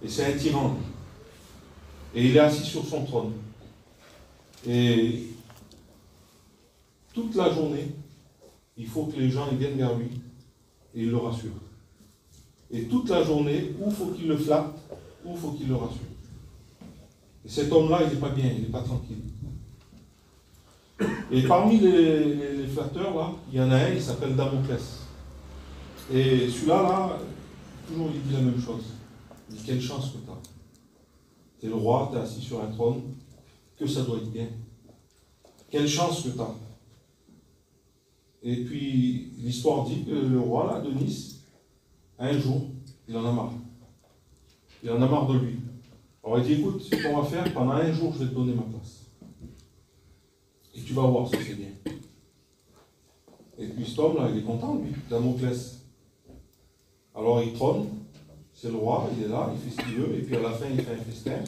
Et c'est un tyran. Et il est assis sur son trône. Et toute la journée, il faut que les gens ils viennent vers lui et il le rassure. Et toute la journée, où faut qu'il le flatte, où faut qu'il le rassure. Et cet homme-là, il n'est pas bien, il n'est pas tranquille. Et parmi les flatteurs, là, il y en a un, il s'appelle Damoclès. Et celui-là, là, toujours il dit la même chose. Il dit, quelle chance que tu as. Tu es le roi, tu es assis sur un trône, que ça doit être bien. Quelle chance que tu as. Et puis, l'histoire dit que le roi, là, de Nice, un jour, il en a marre. Il en a marre de lui. Alors il dit, écoute, ce qu'on va faire, pendant un jour, je vais te donner ma place. Et tu vas voir si c'est bien. Et puis cet homme-là, il est content, lui, Damoclès. Alors il trône, c'est le roi, il est là, il fait ce qu'il veut, et puis à la fin, il fait un festin.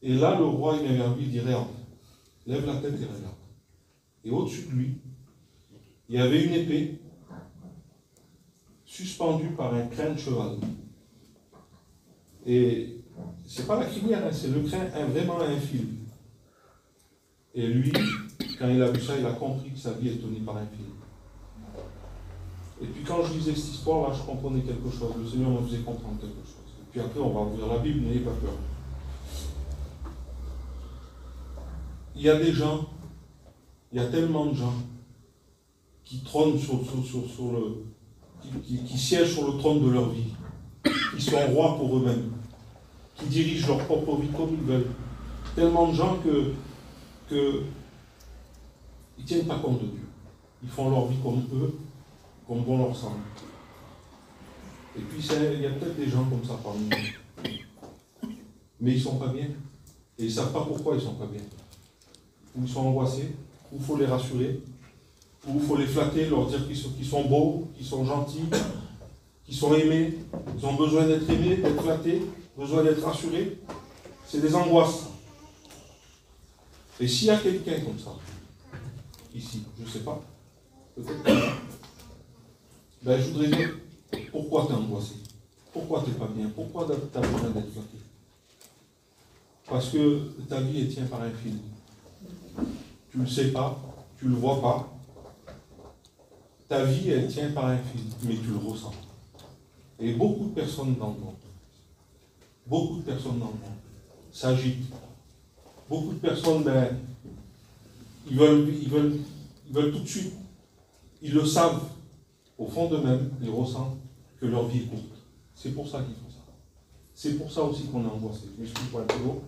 Et là, le roi, il vient vers lui, il dit, regarde, lève la tête et regarde. Et au-dessus de lui, il y avait une épée suspendue par un crin de cheval. Et c'est pas la crinière, hein, c'est le crin vraiment un fil. Et lui, quand il a vu ça, il a compris que sa vie est tenue par un fil. Et puis quand je lisais cette histoire-là, je comprenais quelque chose. Le Seigneur me faisait comprendre quelque chose. Et puis après, on va ouvrir la Bible, n'ayez pas peur. Il y a des gens, il y a tellement de gens qui trônent qui siègent sur le trône de leur vie, qui sont rois pour eux-mêmes, qui dirigent leur propre vie comme ils veulent. Tellement de gens que ils ne tiennent pas compte de Dieu. Ils font leur vie comme eux, comme bon leur semble. Et puis il y a peut-être des gens comme ça parmi nous. Mais ils ne sont pas bien. Et ils ne savent pas pourquoi ils ne sont pas bien. Ou ils sont angoissés, ou il faut les rassurer, ou il faut les flatter, leur dire qu'ils sont beaux, qu'ils sont gentils, qu'ils sont aimés. Ils ont besoin d'être aimés, d'être flattés, besoin d'être rassurés. C'est des angoisses. Et s'il y a quelqu'un comme ça, ici, je ne sais pas, peut-être pas, ben je voudrais dire, pourquoi tu es angoissé? Pourquoi tu n'es pas bien? Pourquoi tu as besoin d'être flatté? Parce que ta vie, elle tient par un fil. Tu ne le sais pas, tu ne le vois pas. Ta vie, elle tient par un fil, mais tu le ressens. Et beaucoup de personnes dans le monde, s'agitent. Beaucoup de personnes, ben, ils veulent tout de suite. Ils le savent, au fond d'eux-mêmes, ils ressentent que leur vie est courte. C'est pour ça qu'ils font ça. C'est pour ça aussi qu'on est angoissé. Je m'excuse pour être lourd.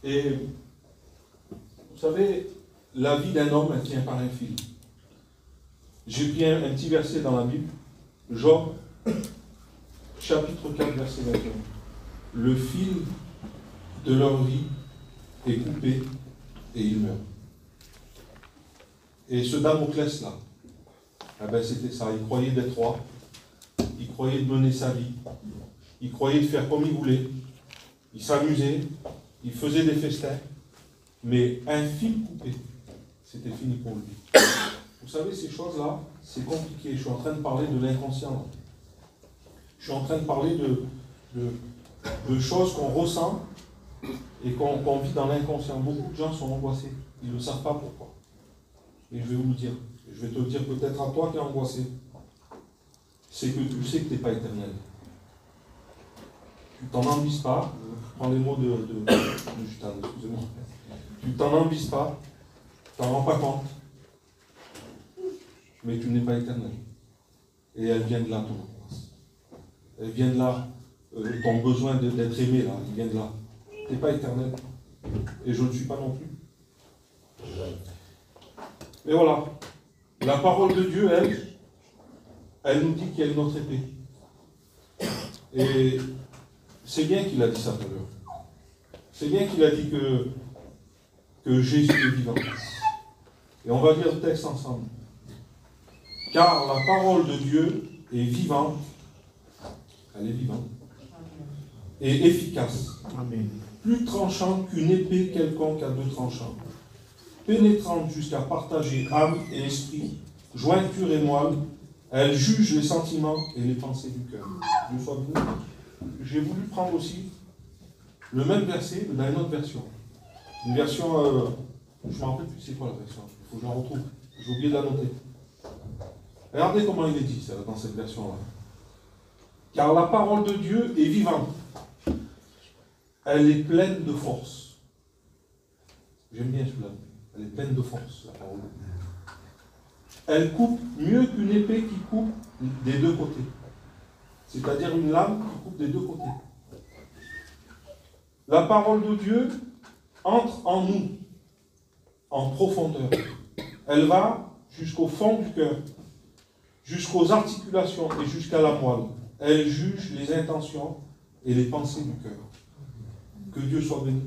Et vous savez, la vie d'un homme, elle tient par un fil. J'ai pris un petit verset dans la Bible, Job, chapitre 4, verset 21. Le fil de leur vie est coupé et ils meurent. Et ce Damoclès-là, eh ben c'était ça. Il croyait d'être roi, il croyait de mener sa vie, il croyait de faire comme il voulait, il s'amusait, il faisait des festins, mais un fil coupé, c'était fini pour lui. Vous savez, ces choses-là, c'est compliqué. Je suis en train de parler de l'inconscient. Je suis en train de parler de choses qu'on ressent et qu'on vit dans l'inconscient. Beaucoup de gens sont angoissés. Ils ne savent pas pourquoi. Et je vais vous le dire. Je vais te le dire peut-être à toi qui es angoissé. C'est que tu sais que tu n'es pas éternel. Tu t'en envises pas. Je prends les mots de Justin, excusez-moi. Tu t'en envises pas. Tu t'en rends pas compte. Mais tu n'es pas éternel. Et elle vient de là, ton angoisse. Elle vient de là, ton besoin d'être aimé, là, il vient de là. Tu n'es pas éternel. Et je ne le suis pas non plus. Mais voilà. La parole de Dieu, elle nous dit qu'il y a une autre épée. Et c'est bien qu'il a dit ça tout à l'heure. C'est bien qu'il a dit que Jésus est vivant. Et on va lire le texte ensemble. Car la parole de Dieu est vivante, elle est vivante, et efficace. Amen. Plus tranchante qu'une épée quelconque à deux tranchants, pénétrante jusqu'à partager âme et esprit, jointure et moelle, Elle juge les sentiments et les pensées du cœur. Dieu soit béni. J'ai voulu prendre aussi le même verset, mais dans une autre version. Une version, je ne me rappelle plus c'est quoi la version, il faut que je la retrouve. J'ai oublié de la noter. Regardez comment il est dit ça, dans cette version-là. Car la parole de Dieu est vivante. Elle est pleine de force. J'aime bien celui-là. Elle est pleine de force, la parole de Dieu. Elle coupe mieux qu'une épée qui coupe des deux côtés. C'est-à-dire une lame qui coupe des deux côtés. La parole de Dieu entre en nous, en profondeur. Elle va jusqu'au fond du cœur, jusqu'aux articulations et jusqu'à la moelle. Elle juge les intentions et les pensées du cœur. Que Dieu soit béni.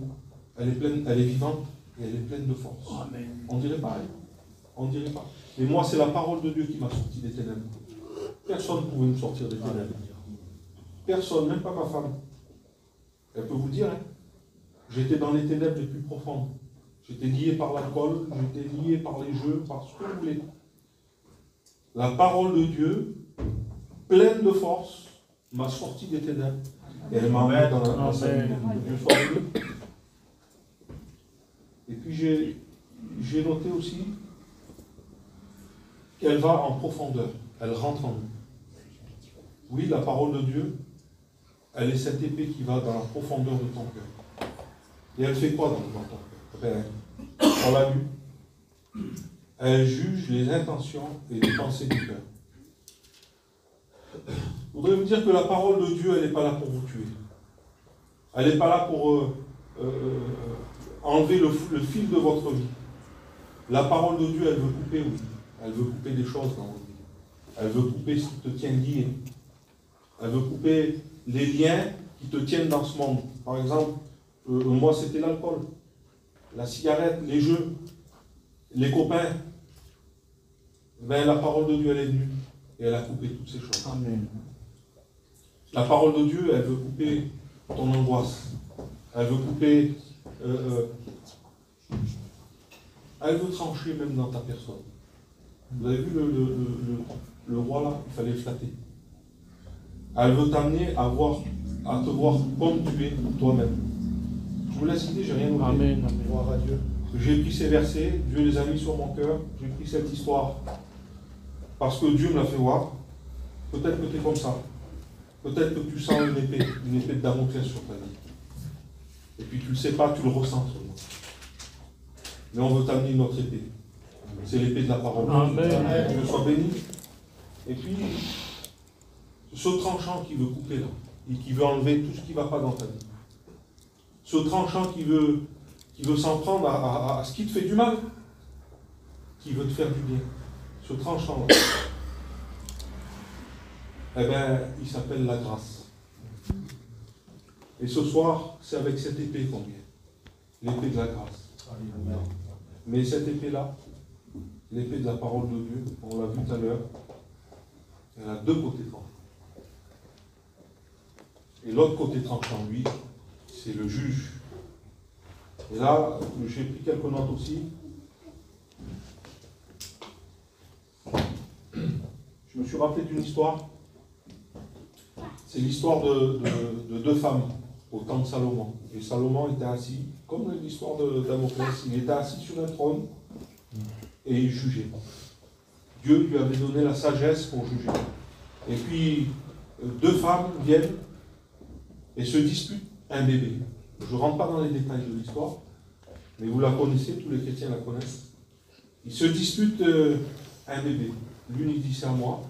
Elle est pleine, elle est vivante et elle est pleine de force. Amen. On dirait pareil. On dirait pas. Mais moi, c'est la parole de Dieu qui m'a sorti des ténèbres. Personne ne pouvait me sortir des ténèbres. Personne, même pas ma femme. Elle peut vous dire, hein. J'étais dans les ténèbres les plus profondes. J'étais lié par l'alcool, j'étais lié par les jeux, par ce que vous voulez. La parole de Dieu, pleine de force, m'a sorti des ténèbres. Et elle m'a emmené dans sa vie. Dieu soit béni. Et puis j'ai noté aussi qu'elle va en profondeur. Elle rentre en nous. Oui, la parole de Dieu, elle est cette épée qui va dans la profondeur de ton cœur. Et elle fait quoi dans ton cœur? On l'a vu. Elle juge les intentions et les pensées du cœur. Je voudrais vous dire que la parole de Dieu, elle n'est pas là pour vous tuer. Elle n'est pas là pour enlever le fil de votre vie. La parole de Dieu, elle veut couper, oui. Elle veut couper des choses dans votre vie. Elle veut couper ce qui te tient lié. Elle veut couper les liens qui te tiennent dans ce monde. Par exemple, moi, c'était l'alcool, la cigarette, les jeux, les copains. Ben, la parole de Dieu, elle est venue et elle a coupé toutes ces choses. Amen. La parole de Dieu, elle veut couper ton angoisse. Elle veut couper... elle veut trancher même dans ta personne. Vous avez vu le roi là, il fallait le flatter. Elle veut t'amener à te voir comme tu es toi-même. Je vous laisse l'idée, j'ai rien oublié. Amen, amen. Gloire à Dieu. J'ai pris ces versets, Dieu les a mis sur mon cœur, j'ai pris cette histoire parce que Dieu me l'a fait voir. Peut-être que tu es comme ça. Peut-être que tu sens une épée de Damoclès sur ta vie. Et puis tu ne le sais pas, tu le ressens seulement. Mais on veut t'amener une autre épée. C'est l'épée de la parole. Amen. Dieu soit béni. Et puis, ce tranchant qui veut couper là, et qui veut enlever tout ce qui ne va pas dans ta vie. Ce tranchant qui veut s'en prendre à ce qui te fait du mal, qui veut te faire du bien. Ce tranchant là, eh bien, il s'appelle la grâce. Et ce soir, c'est avec cette épée qu'on vient. L'épée de la grâce. Amen. Mais cette épée-là, l'épée de la parole de Dieu, on l'a vu tout à l'heure, elle a deux côtés tranchants. Et l'autre côté tranchant, lui, c'est le juge. Et là, j'ai pris quelques notes aussi. Je me suis rappelé d'une histoire. C'est l'histoire de deux femmes au temps de Salomon. Et Salomon était assis, comme l'histoire de Damoclès, il était assis sur un trône et il jugeait. Dieu lui avait donné la sagesse pour juger. Et puis, deux femmes viennent et se disputent un bébé. Je ne rentre pas dans les détails de l'histoire, mais vous la connaissez, tous les chrétiens la connaissent. Ils se disputent un bébé. L'une il dit c'est à moi,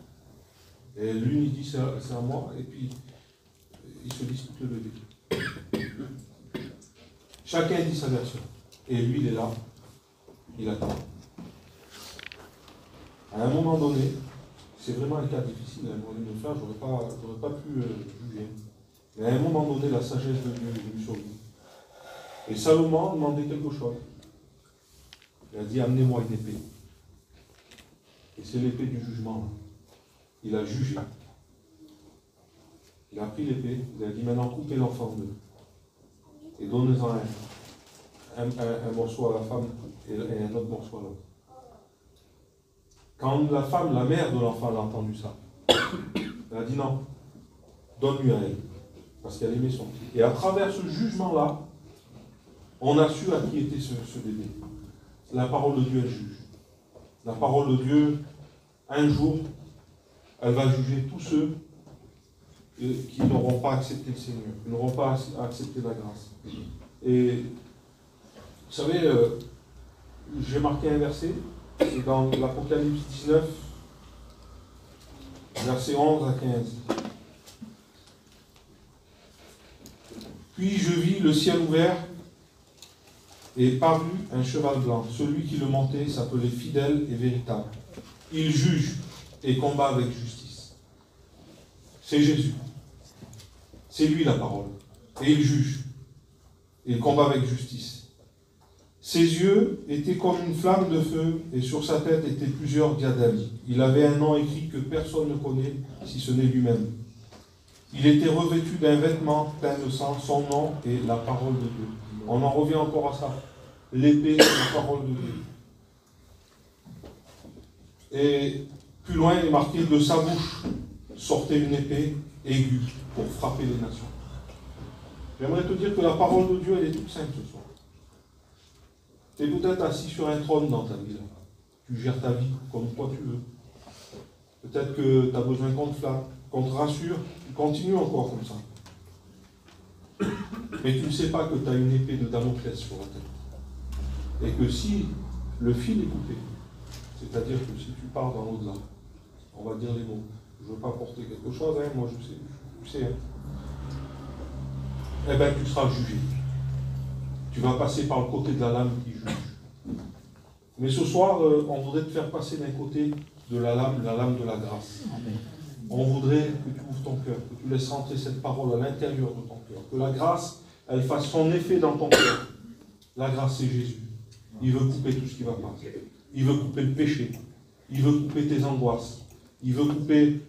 et l'une il dit c'est à moi, et puis ils se disputent le bébé. Chacun dit sa version. Et lui il est là, il attend. À un moment donné, c'est vraiment un cas difficile, hein, moi de me faire, j'aurais pas pu juger. Mais à un moment donné, la sagesse de Dieu est venue sur lui. Et Salomon demandait quelque chose. Il a dit, amenez-moi une épée. Et c'est l'épée du jugement. Là. Il a jugé. Il a pris l'épée, il a dit, maintenant coupez l'enfant en deux. Et donnez-en un morceau à la femme et un autre morceau à l'autre. Quand la femme, la mère de l'enfant, a entendu ça, elle a dit non, donne-lui à elle, parce qu'elle aimait son fils. Et à travers ce jugement-là, on a su à qui était ce bébé. La parole de Dieu, elle juge. La parole de Dieu, un jour, elle va juger tous ceux qui n'auront pas accepté le Seigneur, qui n'auront pas accepté la grâce. Et vous savez, j'ai marqué un verset, c'est dans l'Apocalypse 19, versets 11 à 15. Puis je vis le ciel ouvert et parut un cheval blanc. Celui qui le montait s'appelait Fidèle et Véritable. Il juge et combat avec justice. C'est Jésus. C'est lui la parole. Et il juge. Et il combat avec justice. Ses yeux étaient comme une flamme de feu et sur sa tête étaient plusieurs diadèmes. Il avait un nom écrit que personne ne connaît si ce n'est lui-même. Il était revêtu d'un vêtement plein de sang. Son nom est la parole de Dieu. On en revient encore à ça. L'épée, c'est la parole de Dieu. Et plus loin, il est marqué, de sa bouche sortait une épée aiguë pour frapper les nations. J'aimerais te dire que la parole de Dieu, elle est toute simple ce soir. Tu es peut-être assis sur un trône dans ta vie. Là. Tu gères ta vie comme toi tu veux. Peut-être que tu as besoin qu'on te flatte, qu'on te rassure. Tu continues encore comme ça. Mais tu ne sais pas que tu as une épée de Damoclès sur la tête. Et que si le fil est coupé, c'est-à-dire que si tu pars dans l'au-delà, on va dire les mots, je ne veux pas porter quelque chose, hein, moi je sais, tu sais, hein. Eh bien tu seras jugé. Tu vas passer par le côté de la lame qui juge. Mais ce soir, on voudrait te faire passer d'un côté de la lame de la grâce. Amen. On voudrait que tu ouvres ton cœur, que tu laisses rentrer cette parole à l'intérieur de ton cœur, que la grâce, elle fasse son effet dans ton cœur. La grâce, c'est Jésus. Il veut couper tout ce qui ne va pas. Il veut couper le péché. Il veut couper tes angoisses. Il veut couper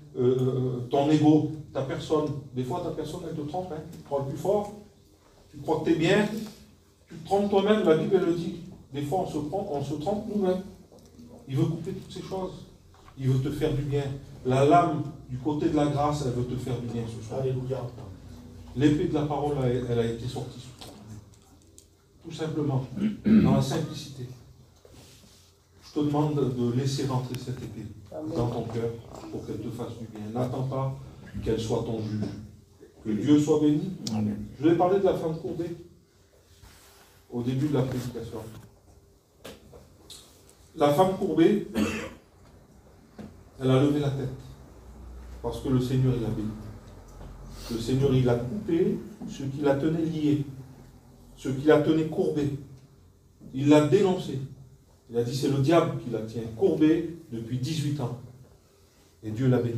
ton ego, ta personne. Des fois, ta personne, elle te trompe. Hein. Tu te crois le plus fort. Tu crois que tu es bien. Tu te trompes toi-même. La Bible, elle le dit. Des fois, on se trompe nous-mêmes. Il veut couper toutes ces choses. Il veut te faire du bien. La lame du côté de la grâce, elle veut te faire du bien ce soir. Alléluia. L'épée de la parole, elle a été sortie. Tout simplement, dans la simplicité. Je te demande de laisser rentrer cette épée dans ton cœur pour qu'elle te fasse du bien. N'attends pas qu'elle soit ton juge. Que Dieu soit béni. Amen. Je vais parler de la femme courbée au début de la prédication. La femme courbée, elle a levé la tête parce que le Seigneur, il a béni. Le Seigneur, il a coupé ce qui la tenait liée. Ce qui la tenait courbée. Il l'a dénoncé. Il a dit c'est le diable qui la tient courbée depuis 18 ans. Et Dieu l'a bénie.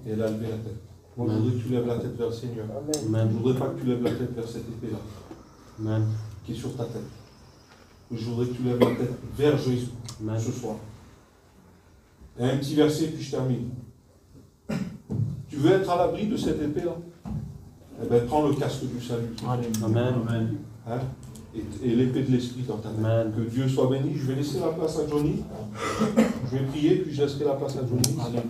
Et elle a levé la tête. Moi, je voudrais que tu lèves la tête vers le Seigneur. Amen. Je ne voudrais pas que tu lèves la tête vers cette épée-là. Amen. Qui est sur ta tête. Je voudrais que tu lèves la tête vers Jésus. Amen. Ce soir. Et un petit verset, puis je termine. Tu veux être à l'abri de cette épée-là? Eh bien, prends le casque du salut. Amen. Amen. Hein? Et l'épée de l'esprit dans ta main. Que Dieu soit béni. Je vais laisser la place à Johnny. Je vais prier, puis je laisserai la place à Johnny. Amen.